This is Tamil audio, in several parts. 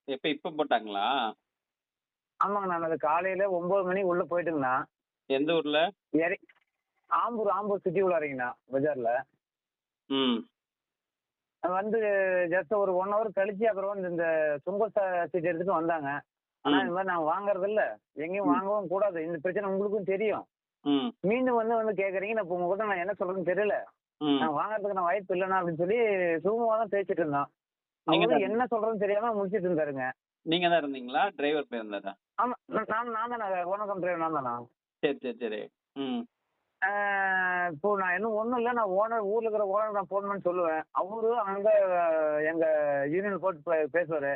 இப்ப போட்டாங்களா? ஆமாங்க. நான் அது காலையில 9 மணிக்கு உள்ள போயிட்டுங்கண்ணா. எந்த ஊர்ல? எறி ஆம்பூர் ஆம்பூர் சிட்டி உள்ளாரைங்கண்ணா, பஜார்ல. ம். வந்து ஜஸ்ட் ஒரு 1 ஹவர் கழிச்சு அப்புறம் வந்து இந்த சுங்க சீட்டு எடுத்துட்டு வந்தாங்க. ஆனா ம். இந்த மாரி நாங்க வாங்குறதில்ல. எங்கேயும் ம். வாங்கவும் கூடாது. இந்த பிரச்சனை உங்களுக்கும் தெரியும். ம். மீண்டும் வந்து வந்து கேட்குறீங்க. நான் இப்ப உங்ககிட்ட நான் என்ன சொல்றதுன்னு தெரியல. ம். நான் வாங்குறதுக்கு நான் வாய்ப்பு இல்லண்ணா அப்படின்னு சொல்லி சுமூகமா தான் பேசிட்டு இருந்தோம். நீங்க அவரும் தான் என்ன சொல்றதுன்னு தெரியாம முழிச்சிட்டு இருந்தாருங்க. நீங்க தான் இருந்தீங்களா? டிரைவர் போயிருந்தாரா? ஆமா. நான் தானே ஓனர் கம் டிரைவர் நான் தானா. சரி, சரி, சரி. ம். ஆ இப்போ நான் இன்னும் ஒண்ணும் இல்ல. நான் ஊர்ல இருக்கிற ஓனருக்கு நான் ஃபோன் பண்ணி சொல்லுவேன். அவரு அங்க எங்க யூனியன் போட்டு பேசுவாரு.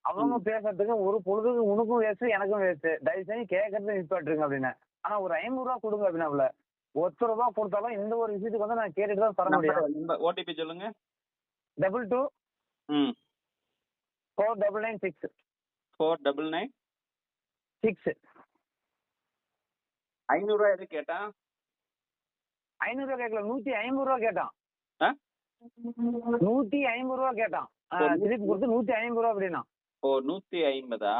அவங்க ம். பேசுறதுக்கு ஒரு பொழுதுக்கு உனக்கும் வேஸ்ட் எனக்கும் வேஸ்ட். தயவு செஞ்சு கேட்கறது நிப்பாட்டுருங்க அப்படின்னு. ஆனா ஒரு ₹500 கொடுங்க அப்படின்னாப்புல. ₹1 கொடுத்தாலும் இந்த ஒரு விஷயத்துக்கு வந்து நான் கேட்டுட்டு தான் தர முடியும். நம்பர் ஓடிபி சொல்லுங்க. 22 ம். 4996 499 6 ₹500 எதுக்கு கேட்டான்? ₹500 கேட்கல. ₹150 கேட்டான். ஆ? ₹150 கேட்டான். திருப்பி கொடுத்து ₹150 அப்படின்னா. ஓ 150ஆ?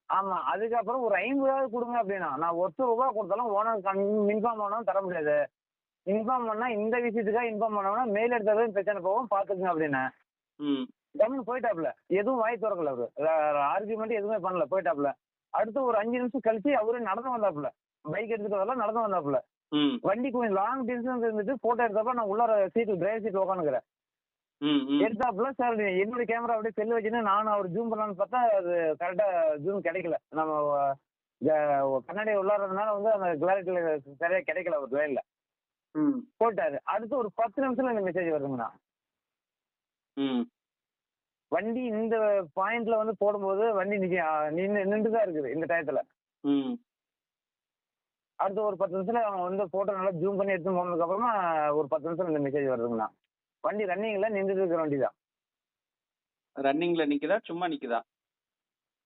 ஆமா. அதுக்கப்புறம் ஒரு ₹50 குடுங்க அப்படின்னா. நான் ₹1 கொடுத்தாலும் ஓனருக்கு இன்ஃபார்ம் பண்ணாம தர முடியாது. இன்ஃபார்ம் பண்ணா இந்த விஷயத்துக்காக இன்ஃபார்ம் பண்ணோம்னா மேல் இடத்துல பிரச்சனை போகும் பாத்துக்குங்க அப்படின்னேன். ம். கம்முனு போயிட்டாப்ல. எதுவும் வாய் திறக்கல அவரு. ஆர்கியூமெண்ட் எதுவுமே பண்ணல, போயிட்டாப்ல. அடுத்து ஒரு 5 நிமிஷம் கழிச்சு அவரு நடந்து வந்தாப்புல. பைக் எடுத்துட்டு வரல, நடந்து வந்தாப்புல. ம். வண்டி கொஞ்சம் லாங் டிஸ்டன்ஸ் இருந்துட்டு போட்டோ எடுத்தப்ப நான் உள்ளார டிரைவர் சீட்ல உட்காந்துக்கிறேன். ம். ம். எடுத்தாப்புல சார் என்னோட கேமரா அப்படியே செல்லு வச்சுன்னு நானும் அவர் ஜூம் பண்ணலான்னு பார்த்தா அது கரெக்டா ஜூம் கிடைக்கல. நம்ம கண்ணாடி உள்ளாரதுனால வந்து அந்த கிளாரிட்டியில சரியா கிடைக்கல ஒரு லைன்ல. ம். போட்டாரு. அடுத்து ஒரு 10 நிமிஷத்துல இந்த மெசேஜ் வருதுங்கண்ணா. ம். வண்டி இந்த பாயிண்ட்ல வந்து போடும்போது வண்டி நின்று தான் இருக்குது இந்த டயத்துல. ம். அடுத்து ஒரு 10 நிமிஷத்துல அவங்க வந்து போட்டோ நல்லா ஜூம் பண்ணி எடுத்து போனதுக்கு அப்புறமா ஒரு 10 நிமிஷம் இந்த மெசேஜ் வருதுங்கண்ணா. வண்டி ரன்னிங்ல நின்றுட்டு இருக்கிற வண்டி தான். ரன்னிங்ல நிக்குதா? சும்மா நிக்குதா?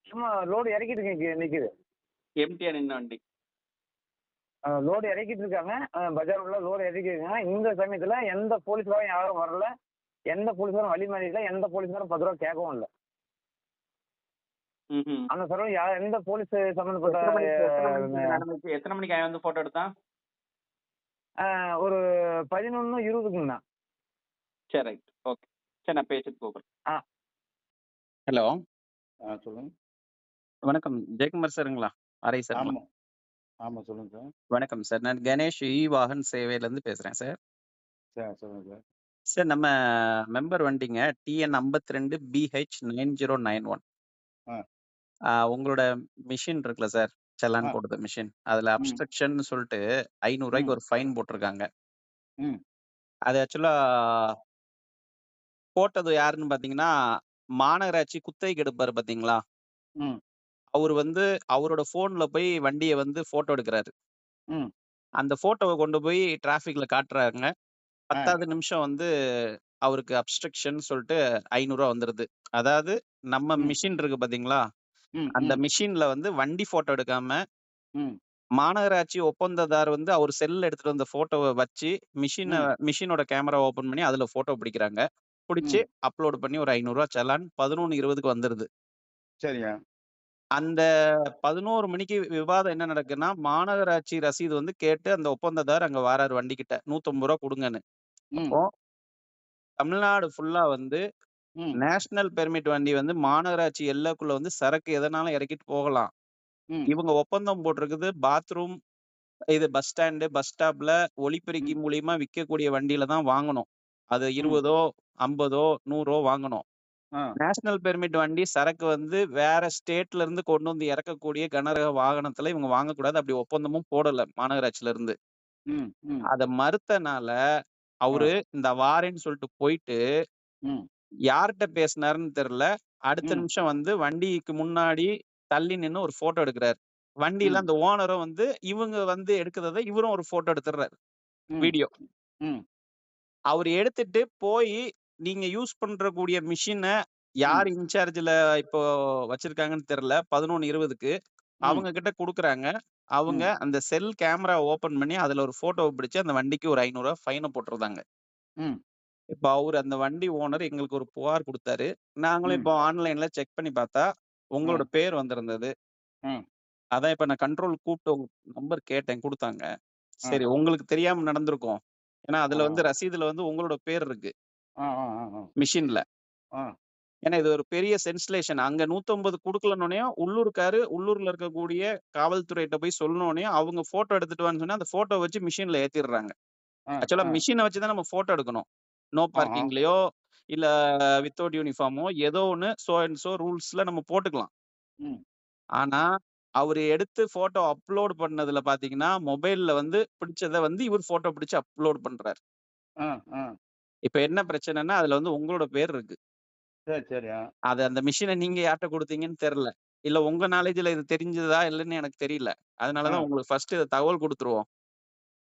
சும்மா லோடு இறக்கிட்டு நிக்குது. எம்டியா நின்ன வண்டி. லோடு இறக்கிட்டு இருக்காங்க. பஜார் உள்ள லோடு இறக்கிருக்காங்க. இந்த சமயத்துல எந்த போலீஸ்காரும் யாரும் வரல. எந்த போலீஸ்காரும் வழி மாறிடல. எந்த போலீஸ்காரும் ₹10 கேட்கவும் இல்ல. ம்ஹ்ம். அந்த சமயம் எந்த போலீஸ் சம்பந்தப்பட்ட எத்தனை மணிக்கு அவன் வந்து போட்டோ எடுத்தான்? ஒரு 11:20க்குங்கண்ணா. சரி ரைட். ஓகே. சரி நான் பேசிட்டு கூப்பிடுறேன். ஆ. ஹலோ. சொல்லுங்க. வணக்கம். ஜெயக்குமார் சாருங்களா? அரை சாருங்களா? ஆமா. ஆமா. சொல்லுங்க சார். வணக்கம் சார். நான் கணேஷ் வாகன் சேவையிலேருந்து பேசுறேன் சார். சொல்லுங்க சார். சார் நம்ம மெம்பர் வண்டிங்க TN 52BH9091. ஆ. உங்களோட மிஷின் இருக்குல்ல சார், செலான் ஆ. போடுற மிஷின். அதுல ம். அப்ஸ்ட்ரக்ஷன்னு சொல்லிட்டு ₹500 ஒரு ஃபைன் போட்டிருக்காங்க. ம். அது ஆக்சுவலா போட்டது யாருன்னு பார்த்தீங்கன்னா, மாநகராட்சி குத்தகைக்கு எடுப்பாரு பார்த்தீங்களா? ம். அவரு வந்து அவரோட ஃபோன்ல போய் வண்டிய வந்து ஃபோட்டோ எடுக்குறாரு. ம். அந்த ஃபோட்டோவ கொண்டு போய் டிராஃபிக்ல காட்டுறாங்க. ஆ. 10வது நிமிஷம் வந்து அவருக்கு அப்ஸ்ட்ரக்ஷன் சொல்லிட்டு ₹500 வந்துருது. அதாவது நம்ம ம். மிஷின் இருக்கு பார்த்தீங்களா? ம். அந்த ம். மிஷின்ல வந்து வண்டி ஃபோட்டோ எடுக்காம, ம். மாநகராட்சி ஒப்பந்ததார் வந்து அவர் செல்லுல எடுத்துட்டு வந்த ஃபோட்டோவ வச்சு ம். மிஷினோட கேமரா ஓப்பன் பண்ணி அதுல ஃபோட்டோ பிடிக்கிறாங்க. புடிச்சு ம். அப்லோட் பண்ணி ஒரு ₹500 செலான் 11:20க்கு வந்துருது. சரிங்க. அந்த 11 மணிக்கு விவாதம் என்ன நடக்குன்னா, மாநகராட்சி ரசீது வந்து கேட்டு அந்த ஒப்பந்ததார் அங்க வாராரு வண்டிகிட்ட. ₹150 குடுங்கன்னு. ம். அப்போ தமிழ்நாடு ஃபுல்லா வந்து ம். நேஷனல் பெர்மிட் வண்டி வந்து மாநகராட்சி எல்லைக்குள்ள வந்து சரக்கு எதனாலும் இறக்கிட்டு போகலாம். ம். இவங்க ஒப்பந்தம் போட்டிருக்குது பாத்ரூம், இது பஸ் ஸ்டாண்டு, பஸ் ஸ்டாப்ல ஒலிபெருக்கி ம். மூலியமா விக்கக்கூடிய வண்டியில தான் வாங்கணும். அது ம். 20ஓ, 50ஓ, 100ஓ வாங்கணும். ஆ. நேஷனல் பெர்மிட் வண்டி சரக்கு வந்து வேற ஸ்டேட்ல இருந்து கொண்டு வந்து இறக்கக்கூடிய கனரக வாகனத்துல இவங்க வாங்கக்கூடாது. அப்படி ஒப்பந்தமும் போடல மாநகராட்சியில இருந்து. ம். ம். அத மறுத்தனால ஆ. அவரு இந்த வாரேன்னு சொல்லிட்டு போயிட்டு ம். யார்ட்ட பேசினாருன்னு தெரியல. அடுத்த ம். நிமிஷம் வந்து வண்டிக்கு முன்னாடி தள்ளி நின்னு ஒரு ஃபோட்டோ எடுக்குறாரு. வண்டியில ம். அந்த ஓனரும் வந்து இவங்க வந்து எடுக்கிறத இவரும் ஒரு ஃபோட்டோ எடுத்துடுறாரு. ம். வீடியோ. ம். அவரு எடுத்துட்டு போயி நீங்க யூஸ் பண்றக்கூடிய மிஷின ம். யார் இன்சார்ஜ்ல இப்போ வச்சிருக்காங்கன்னு தெரியல. 11:20க்கு ம். அவங்க கிட்ட குடுக்குறாங்க. அவங்க ம். அந்த செல் கேமரா ஓப்பன் பண்ணி அதுல ஒரு ஃபோட்டோவ பிடிச்சு அந்த வண்டிக்கு ஒரு ₹500 ஃபைன போட்டுருந்தாங்க. ம். இப்ப அவரு அந்த வண்டி ஓனர் எங்களுக்கு ஒரு புகார் குடுத்தாரு. நாங்களும் ம். இப்போ ஆன்லைன்ல செக் பண்ணி பார்த்தா, உங்களோட ம். பேர் வந்திருந்தது. ம். அதான் இப்ப நான் கண்ட்ரோல் கூப்பிட்டு உங்க நம்பர் கேட்டேன் குடுத்தாங்க. ஆ. சரி உங்களுக்கு தெரியாம நடந்திருக்கும். ஏன்னா ஆ. அதுல வந்து ரசீதுல வந்து உங்களோட பேர் இருக்கு. ஆ. ஆ. ஆ. ஆ. மிஷின்ல. ஆ. ஏன்னா இது ஒரு பெரிய சென்சலேஷன். அங்க 150 குடுக்கலன்னோனயும், உள்ளூர்ல இருக்கக்கூடிய காவல்துறையிட்ட போய் சொன்னோனயும், அவங்க ஃபோட்டோ எடுத்துட்டு வான்னு சொன்னா, அந்த ஃபோட்டோ வச்சு மிஷின்ல ஏத்திர்றாங்க. ஆ. ஆக்சுவலா ஆ. மிஷின வச்சு தான் நம்ம ஃபோட்டோ எடுக்கணும். நோ ஆஹா. பார்க்கிங்லயோ, இல்ல வித்தவுட் யூனிஃபார்மோ ஏதோ ஒண்ணு சோ அண்ட் சோ ரூல்ஸ்ல நம்ம போட்டுக்கலாம். ம். ஆனா, அவரு எடுத்து ஃபோட்டோ அப்லோட் பண்ணதுல பார்த்தீங்கன்னா, மொபைல்ல வந்து பிடிச்சத வந்து இவரு ஃபோட்டோ பிடிச்சு அப்லோட் பண்றாரு. ஆ. ஆ. இப்ப என்ன பிரச்சனைன்னா, அதுல வந்து உங்களோட பேர் இருக்கு. சரி, சரி. அந்த மிஷின நீங்க யார்ட்ட குடுத்தீங்கன்னு தெர்ல. இல்ல உங்க நாலேட்ஜ்ல இது தெரிஞ்சதா இல்லன்னு எனக்கு தெரியல. அதனால ஆ. தான் உங்களுக்கு ஃபர்ஸ்ட் இத தகவல் குடுத்துருவோம்.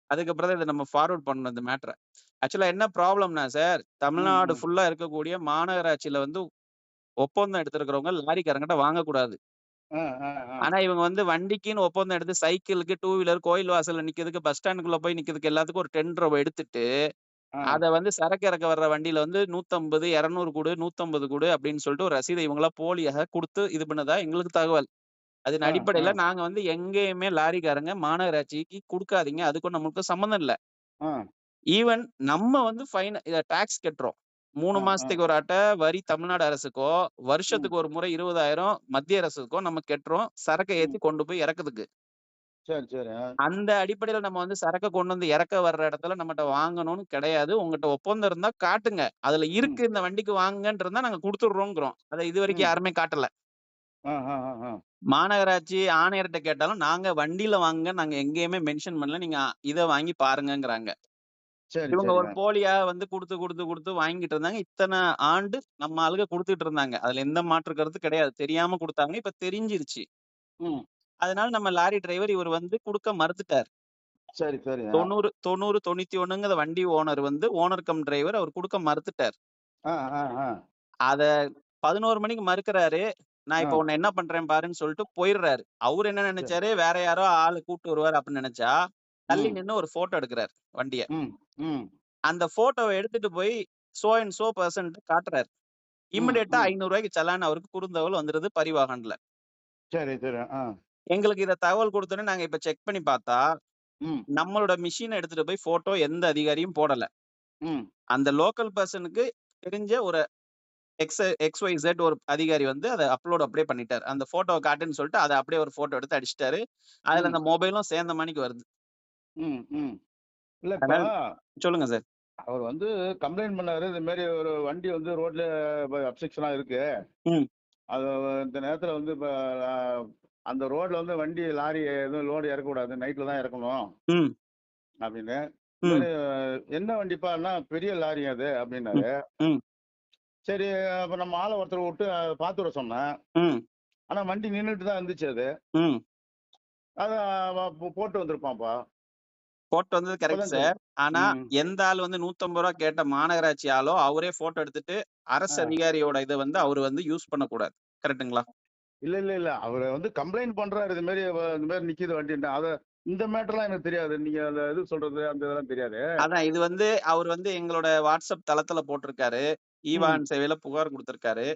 அதுக்கப்புறம் தான் இத நம்ம ஃபார்வர்ட் பண்ணணும் இந்த மேட்டர. ஆக்சுவலா என்ன ப்ராப்ளம்னா சார், ம். தமிழ்நாடு ம். ஃபுல்லா இருக்கக்கூடிய மாநகராட்சியில வந்து ஒப்பந்தம் எடுத்திருக்கிறவங்க லாரிக்காரங்கிட்ட வாங்கக்கூடாது. ஆ. ஆ. ஆ. ஆனா இவங்க வந்து வண்டிக்குன்னு ஒப்பந்தம் எடுத்து சைக்கிளுக்கு, டூ வீலர் கோயில் வாசல்ல நிக்கிறதுக்கு, பஸ் ஸ்டாண்டுக்குள்ள போய் நிக்கிறதுக்கு எல்லாத்துக்கும் ஒரு டெண்டர எடுத்துட்டு, ஆ. அத வந்து சரக்கு இறக்க வர்ற வண்டியில வந்து 150, 200 குடு, 150 குடு அப்படின்னு சொல்லிட்டு ஒரு ரசீத இவங்களா போலியாக குடுத்து இது பண்ணதா எங்களுக்கு தகவல். அதன் ஆ. ஆ. அடிப்படையில நாங்க வந்து எங்கேயுமே லாரிக்காரங்க மாநகராட்சிக்கு குடுக்காதீங்க. அதுக்கும் நமக்கும் சம்மந்தம் இல்ல. ஆ. ஈவன் நம்ம வந்து இத டாக்ஸ் கட்டுறோம். 3 ஆ. ஆ. மாசத்துக்கு ஒரு வரி தமிழ்நாடு அரசுக்கோ, ம். வருஷத்துக்கு ஒரு முறை 20,000 மத்திய அரசுக்கோ நம்ம கட்டுறோம். சரக்க ம். ஏத்தி கொண்டு போய் இறக்குதுக்கு. சரி, சரி. அந்த அடிப்படையில நம்ம வந்து சரக்க கொண்டு வந்து இறக்க வர்ற இடத்துல நம்மட்ட வாங்கணும்னு கிடையாது. உங்கட்ட ஒப்பந்தம் இருந்தா காட்டுங்க. அதுல ம். இருக்கு இந்த வண்டிக்கு வாங்குங்கன்னு இருந்தா நாங்க குடுத்துடுறோம்ங்கிறோம். அத இதுவரைக்கும் ம். யாருமே காட்டல. ஆ. ஆ. ஆ. ஆ. மாநகராட்சி ஆணையர்ட்ட கேட்டாலும், நாங்க வண்டியில வாங்குங்க நாங்க எங்கேயுமே மென்ஷன் பண்ணல. நீங்க இத வாங்கி பாருங்கங்கிறாங்க. சரி, இவங்க ஒரு சரிங்க. போலியா வந்து குடுத்து வாங்கிட்டு இருந்தாங்க. இத்தன ஆண்டு நம்ம ஆளுக குடுத்துட்டு இருந்தாங்க. அதுல எந்த மாற்று கருத்து கிடையாது. தெரியாம குடுத்தாங்க. இப்ப தெரிஞ்சிருச்சு. ம். அதனால நம்ம லாரி டிரைவர் இவரு வந்து குடுக்க மறுத்துட்டார். சரி, சரிங்க. 90, 90, 91ங்கிற வண்டி ஓனர் வந்து ஓனர் கம் டிரைவர் அவர் குடுக்க மறுத்துட்டார். ஆ. ஆ. ஆ. அத 11 மணிக்கு மறுக்கிறாரு. நான் ஆ. இப்ப உன்ன என்ன பண்றேன் பாருன்னு சொல்லிட்டு போயிடுறாரு. அவரு என்ன சரி. நெனச்சாரு, வேற யாரோ ஆள கூட்டு வருவாரு அப்படின்னு நெனச்சா, தள்ளி ம். நின்னு ஒரு ஃபோட்டோ எடுக்குறாரு வண்டிய. ம். ம். அந்த ஃபோட்டோவ எடுத்துட்டு போய் சோ அண்ட் சோ பெர்சன்ட்ட காட்டுறாரு. ம். இமிடியேட்டா ரூ. ம். 500 சலான் அவருக்கு குறுந்தகவல் வந்துருது பரிவாஹன்ல. சரி, சரி. ஆ. எங்களுக்கு இத தகவல் குடுத்தோனே நாங்க இப்ப செக் பண்ணி பார்த்தா, ம். நம்மளோட மெஷின எடுத்துட்டு போய் ஃபோட்டோ எந்த அதிகாரியும் போடல. ம். அந்த லோக்கல் பெர்சனுக்கு தெரிஞ்ச ஒரு XYZ ஒரு அதிகாரி வந்து அத அப்படியே பண்ணிட்டாரு. அந்த ஃபோட்டோவ காட்டுன்னு சொல்லிட்டு, அத அப்படியே ஒரு ஃபோட்டோ எடுத்து அடிச்சுட்டாரு. அதுல ம். அந்த மொபைலும் சேர்ந்த மாணிக்கு வருது. ம். ம். இல்ல இப்ப அதனால சொல்லுங்க சார். அவர் வந்து கம்ப்ளைண்ட் பண்ணாரு. இது மாரி ஒரு வண்டி வந்து ரோட்ல அப்ஸ்ட்ரக்ஷனா இருக்கு. ம், அது இந்த நேரத்துல வந்து இப்ப அ அந்த ரோட்ல வந்து வண்டி, லாரி எதுவும் லோடு இறக்கக்கூடாது. நைட்ல தான் இறக்கணும் ம், அப்படின்னு. இது ம், மாரி என்ன வண்டிப்பான்னா, பெரிய லாரி அது ம், அப்படின்னாரு. ம், சரி அப்ப நம்ம ஆள ஒருத்தர விட்டு பார்த்து வர சொன்னேன். ம், ஆனா வண்டி நின்னுட்டு தான் இருந்துச்சு அது. ம். அத போட்டு வந்திருப்பான்ப்பா. ஃபோட்டோ வந்தது கரெக்ட் அப்பதான் சார். தெரியும். ஆனா, ம். எந்த ஆள் வந்து ரூ. 150 கேட்ட மாநகராட்சி ஆளோ, அவரே ஃபோட்டோ எடுத்துட்டு, அரசு ஆ. அதிகாரியோட இத வந்து அவரு வந்து யூஸ் பண்ணக்கூடாது. கரெக்ட்டுங்களா? இல்ல, இல்ல, இல்ல. அவரு வந்து கம்ப்ளைண்ட் பண்றாரு. இது மாரி இந்த மாரி நிக்குது வண்டின்ட்டு. இந்த மேட்டர்லாம் எனக்கு தெரியாது. நீங்க அந்த இது சொல்றது அந்த இதெல்லாம் தெரியாது. அதான் இது வந்து அவரு வந்து எங்களோட WhatsApp தளத்துல போட்டிருக்காரு. ம். ஈவான் சேவையில புகார் குடுத்திருக்காரு.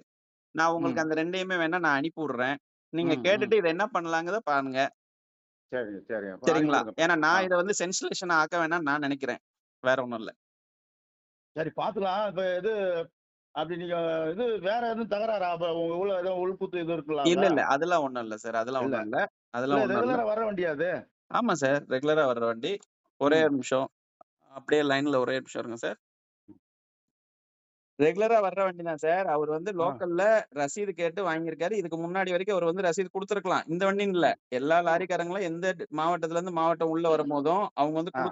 நான் உங்களுக்கு ம். அந்த 2யுமே வேணா நான் அனுப்பி விடுறேன். நீங்க ம். ம். கேட்டுட்டு இத என்ன பண்ணலாங்கிறத பாருங்க. சரிங்க, சரிங்க. அப்ப அனுப்பி சரிங்களா? விடுங்கப்பா. ஏன்னா ஆ. நான் இத வந்து சென்சேஷன் ஆக்க வேணாம்னு நான் நெனைக்கிறேன். வேற ஒண்ணும் இல்ல. சரி பார்த்துக்கலாம். இப்ப அப்படி நீங்க வேற எதுவும் தகராறா? அப்ப உங்க ஊர்ல ஏதோ உள்குத்து இது இருக்கலாம்ல? இல்ல. அதெல்லாம் ஒண்ணும் இல்ல சார். அதெல்லாம் இல்ல. ஒண்ணும் இல்ல. இல்ல அதெல்லாம் ஒண்ணும் இல்ல. ரெகுலரா வர்ற வண்டியா அது? ஆமா சார். ரெகுலரா வர்ற வண்டி. ஒரே ம். ஒரு நிமிஷம். அப்படியே லைன்ல ஒரே நிமிஷம் இருங்க சார். ரெகுலரா வர்ற வண்டி தான் சார். அவரு வந்து ஆ. லோக்கல்ல ரசீது கேட்டு வாங்கியிருக்காரு. இதுக்கு முன்னாடி வரைக்கும் அவரு வந்து ரசீது குடுத்துருக்கலாம். இந்த வண்டின்னு இல்ல. ம். எல்லா ம். லாரிக்காரங்களும் எந்த மாவட்டத்துல இருந்து மாவட்டம் உள்ள வரும்போதும், அவங்க வந்து ஆ.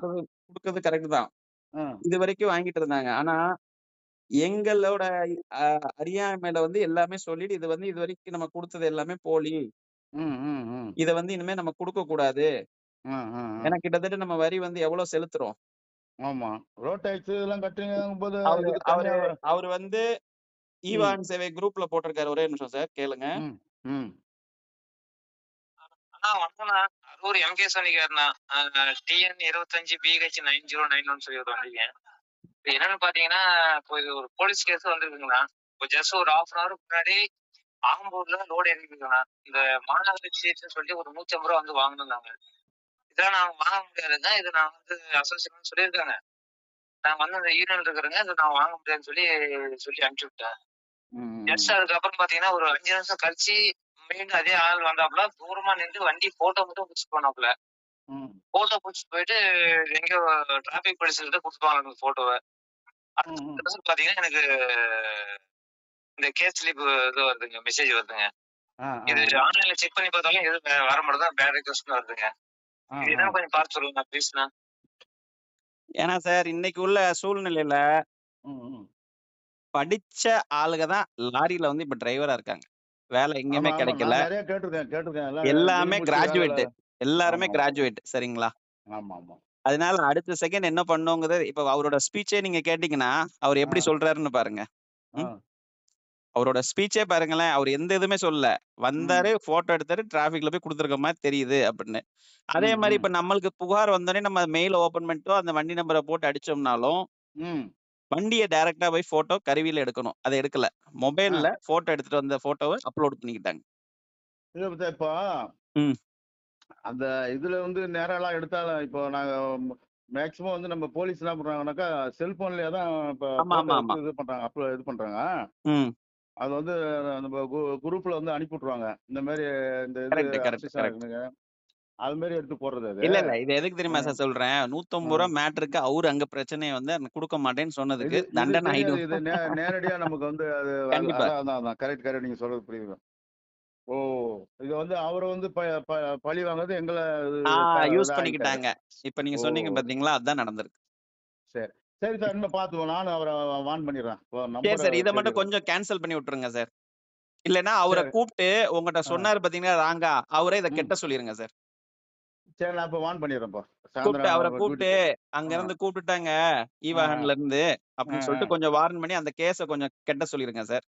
குடுக்கறது கரெக்ட் தான். ம். இதுவரைக்கும் வாங்கிட்டு இருந்தாங்க. ஆனா, எங்களோட அ அறியாமையில வந்து எல்லாமே சொல்லிட்டு, இது வந்து இதுவரைக்கும் நம்ம குடுத்தது எல்லாமே போலி. ம். ம். ம். இத வந்து இனிமே நம்ம குடுக்கக்கூடாது. ம். ம். ஏன்னா ம். கிட்டத்தட்ட நம்ம வரி வந்து எவ்வளோ செலுத்துறோம்? ஆமா. ரோட் டாக்ஸ் இதெல்லாம் கட்டுறீங்கங்கும்போது அவரு இதுக்கு அவரு தனியா அவரு வந்து ம். ஈவான் சேவை குரூப்ல போட்டிருக்காரு. ஒரே நிமிஷம் சார் கேளுங்க. ம். ம். அண்ணா வணக்கம்ண்ணா. அரூர் எம்கே சோனிகார்ண்ணா. டிஎன் 25 BH 9091 சொல்லி ஒரு வண்டிங்க. இப்ப என்னன்னு பாத்தீங்கன்னா, இப்போ இது ஒரு போலீஸ் கேஸ் வந்திருக்குங்கண்ணா. இப்போ ஜஸ்ட் ஒரு 1/2 அன் ஹவர் முன்னாடி ஆம்பூர்ல லோடு இறங்கிருக்குங்கண்ணா. இந்த மாநகராட்சின்னு சொல்லி ஒரு ₹150 வந்து வாங்கணும் நாங்க. இதெல்லாம் நான் வாங்க முடியாதுங்க. இது நான் வந்து அசோசியேஷன் சொல்லியிருக்காங்க. நான் வந்து அந்த யூனியன்ல இருக்கிறேங்க. இத நான் வாங்க முடியாதுன்னு சொல்லி அனுப்பிச்சு விட்டேன். ஜஸ்ட் அதுக்கப்புறம் பாத்தீங்கன்னா, ஒரு 5 நிமிஷம் கழிச்சு மீண்டும் அதே ஆள் வந்தாப்புல, தூரமா நின்று வண்டி போட்டோ மட்டும் புடிச்சிட்டு போனாப்புல. போட்டோ புடிச்சிட்டு போயிட்டு எங்கேயோ டிராபிக் போலீஸ் கிட்ட குடுத்துட்டாங்க அந்த போட்டோவ. அடுத்த நிமிஷம் பாத்தீங்கன்னா, எனக்கு இந்த கேஸ் ஸ்லிப் இது வருதுங்க, மெசேஜ் வருதுங்க. இது ஆன்லைன்ல செக் பண்ணி பார்த்தாலும் எதுவும் வர மாட்டேங்குது, தான் பேட் ரிக்வெஸ்ட்னு வருதுங்க. இது என்னன்னு கொஞ்சம் பார்த்து சொல்லுங்க ப்ளீஸ்ண்ணா. ஏன்னா சார் இன்னைக்கு உள்ள சூழ்நிலையில படிச்ச ஆளுங்க தான் லாரியில வந்து இப்ப டிரைவரா இருக்காங்க. வேலை எங்கேயுமே கிடைக்கல. நிறைய கேட்டிருக்கேன். எல்லாமே கிராஜுவேட். எல்லாருமே கிராஜுவேட். சரிங்களா? அதனால அடுத்த செகண்ட் என்ன பண்ணுங்கிறது இப்ப அவரோட ஸ்பீச்சே நீங்க கேட்டீங்கன்னா, அவர் எப்படி சொல்றாருன்னு பாருங்க. அவரோட ஸ்பீச்சே பாருங்களேன். அவர் எந்த இதுவுமே சொல்லல. வந்தாரு, போட்டோ எடுத்தாரு, டிராபிக்ல போய் குடுத்துருக்க மாதிரி தெரியுது அப்படின்னு. அதே மாதிரி இப்ப நம்மளுக்கு புகார் வந்தோடனே நம்ம மெயில் ஓபன் பண்ணிட்டோம், அந்த வண்டி நம்பரை போட்டு அடிச்சோம்னாலும் வண்டியை டைரக்டா போய் போட்டோ கருவியில எடுக்கணும். அதை எடுக்கல. மொபைல்ல போட்டோ எடுத்துட்டு வந்த போட்டோவை அப்லோட் பண்ணிக்கிட்டாங்க. இப்போ அந்த இதுல வந்து நேரம் எல்லாம் எடுத்தாலும் இப்போ நாங்க மேக்சிமம் வந்து நம்ம போலீஸ் என்ன பண்றாங்கன்னாக்கா செல்போன்லயே தான் இப்ப இது பண்றாங்க, இது பண்றாங்க. அது வந்து நம்ம குரூப்ல வந்து அனுப்பி விட்டுருவாங்க. இந்த மாதிரி இந்த இது அது மாதிரி எடுத்து போடுறது. அது இல்ல இது எதுக்கு தெரியுமா சார் சொல்றேன்? ₹150 மேட்டருக்கு அவரு அங்க பிரச்சனையை வந்து கொடுக்க மாட்டேன்னு சொன்னதுக்கு தண்டனை நேரடியா நமக்கு வந்து அது கண்டிப்பா கரெக்ட் நீங்க சொல்றது புரியுது. ஓ, இது வந்து அவரை வந்து பழி வாங்குறது எங்களை யூஸ் பண்ணிக்கிட்டாங்க. இப்ப நீங்க சொன்னீங்க பாத்தீங்களா, அதான் நடந்திருக்கு. சரி சரி சார், இன்னும் பாத்துவோம். நானும் அவரை வான் பண்ணிடுறேன். சரி சார், இதை மட்டும் கொஞ்சம் கேன்சல் பண்ணி விட்டுருங்க சார். இல்லன்னா அவரை கூப்பிட்டு உங்ககிட்ட சொன்னாரு பாத்தீங்களா ராங்கா, அவரே இதை கெட்ட சொல்லிருங்க சார். சரி, நான் இப்ப வான் பண்ணிடுறேன்ப்பா. கூப்பிட்டு அவரை கூப்பிட்டு அங்க இருந்து கூப்பிட்டுட்டாங்க ஈவாகன்ல இருந்து அப்படின்னு சொல்லிட்டு கொஞ்சம் வார்ன் பண்ணி அந்த கேஸ கொஞ்சம் கெட்ட சொல்லிருங்க sir.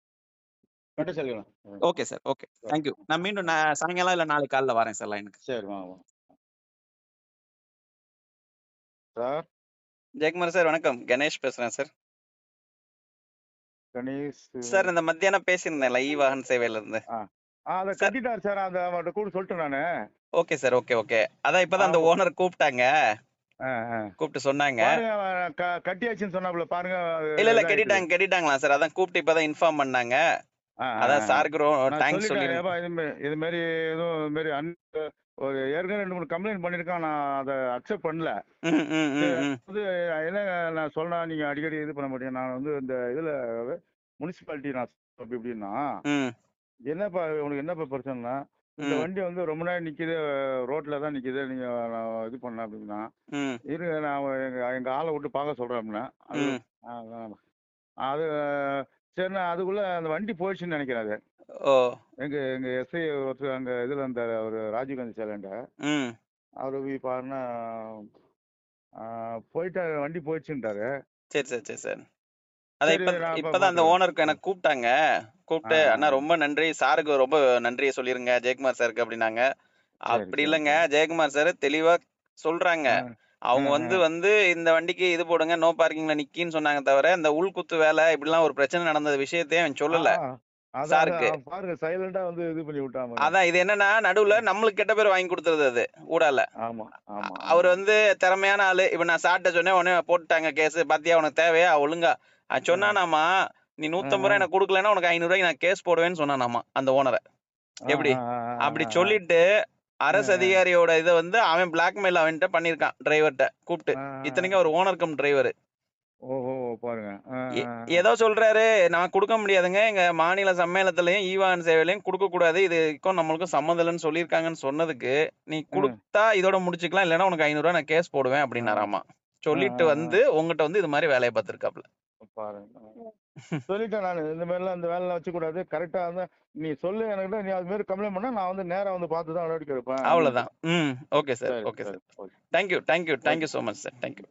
Okay sir, okay, thank you. நான் மீண்டும் சாயங்காலம் இல்ல நாளைக்கு காலைல வரேன் சார் லைனுக்கு. சரி வாங்க சார். ஜெயக்குமார் சார் வணக்கம், கணேஷ் பேசுறேன் சார். கணேஷ் சார் இந்த மத்தியானம் பேசியிருந்தேன்ல ஈவாகன் சேவையில இருந்து. அத கட்டிட்டார் சார், அந்த அவர்ட்ட கூட சொல்லிட்டேன் நானு. Okay sir, okay. அதான் இப்பதான் அந்த ஓனர் கூப்பிட்டாங்க, கூப்பிட்டு சொன்னாங்க கட்டியாச்சுன்னு சொன்னாப்ல பாருங்க. இல்ல கட்டிட்டாங்களா சார்? அதான் கூப்பிட்டு இப்பதான் இன்ஃபார்ம் பண்ணாங்க. அதான் சாருக்கு தேங்க்ஸ் சொல்லிருக்கேன். இது மாதிரி எதுவும் இது மாதிரி ஒரு ஏற்கனவே 2-3 கம்ப்ளைண்ட் பண்ணிருக்கான். நான் அதை அக்செப்ட் பண்ணல. என்ன நான் சொன்னா நீங்க அடிக்கடி இது பண்ண மாட்டேன். நான் வந்து இந்த இதுல முனிசிபாலிட்டி நான் அப்படி இப்படின்னா என்னப்பா உனக்கு என்னப்பா பிரச்சனைனா, இந்த வண்டி வந்து ரொம்ப நேரம் நிக்குது, ரோட்ல தான் நிக்குது, நீங்க இது பண்ண அப்படின்னா இருங்க நான் எங்க ஆளை விட்டு பார்க்க சொல்றேன். அது சரி, நான் அதுக்குள்ள அந்த வண்டி போயிடுச்சுன்னு நினைக்கிறேன். எங்க எஸ்ஐ ஒருத்தர் அங்க இதுல இருந்தாரு, அவரு ராஜீவ்காந்தி சேலண்ட. அவரு பாருன்னா போயிட்டாரு, வண்டி போயிடுச்சுட்டாரு. சரி சார். அதான் இப்பதான் அந்த ஓனருக்கு எனக்கு கூப்பிட்டு அண்ணா ரொம்ப நன்றி, சாருக்கு ரொம்ப நன்றியை சொல்லிருங்க ஜெயக்குமார் சாருக்கு அப்படின்னாங்க. அப்படி இல்லைங்க, ஜெயக்குமார் சார் தெளிவா சொல்றாங்க. அவங்க வந்து இந்த வண்டிக்கு இது போடுங்க, நோ பார்க்கிங்ல நிக்கின்னு சொன்னாங்க தவிர இந்த உள்குத்து வேலை இப்படிலாம் ஒரு பிரச்சனை நடந்த விஷயத்தையும் அவன் சொல்லல சாருக்கு. பாருங்க சைலண்டா வந்து இது பண்ணி விட்டாங்க. அதான் இது என்னன்னா நடுவுல நம்மளுக்கு கெட்ட பேர் வாங்கி கொடுத்துருது அது ஊடால. அவர் வந்து திறமையான ஆளு. இப்ப நான் சார்ட்ட சொன்னேன், உடனே போட்டுட்டாங்க கேஸ். பாத்தியா உனக்கு தேவையா ஒழுங்கா சொன்னானாமா, நீ 150 எனக்கு கொடுக்கலன்னா உனக்கு 500 ரூபாய்க்கு நான் கேஸ் போடுவேன்னு சொன்னானாமா அந்த ஓனரை. எப்படி அப்படி சொல்லிட்டு அரசு அதிகாரியோட இதை வந்து அவன் பிளாக்மெயில் அவன்கிட்ட பண்ணிருக்கான் டிரைவர்கிட்ட கூப்பிட்டு. இத்தனைக்கும் ஒரு ஓனர் கம் டிரைவர். பாருங்க ஏதோ சொல்றாரு, நான் கொடுக்க முடியாதுங்க, எங்க மாநில சம்மேளனத்திலயும் ஈவாகன் சேவையிலையும் கொடுக்க கூடாது, இதுக்கும் நம்மளுக்கும் சம்மந்தம் இல்லைன்னு சொல்லியிருக்காங்கன்னு சொன்னதுக்கு, நீ கொடுத்தா இதோட முடிச்சுக்கலாம், இல்லைன்னா உனக்கு 500 ரூபாய் நான் கேஸ் போடுவேன் அப்படின்னாராமா. சொல்லிட்டு வந்து உங்ககிட்ட வந்து இது மாதிரி வேலையை பார்த்திருக்காப்ல. சொல்லிட்டேன் நான், இந்த மாதிரிலாம் இந்த வேலை வச்சு கூடாது, கரெக்டா வந்து நீ சொல்லு எனக்கு, நீ அது மாதிரி கம்ப்ளைண்ட் பண்ணா நான் வந்து நேரா வந்து பார்த்து தான் நடவடிக்கை எடுப்பேன். அவ்வளவுதான். Okay sir, okay sir. Thank you so much sir, thank you.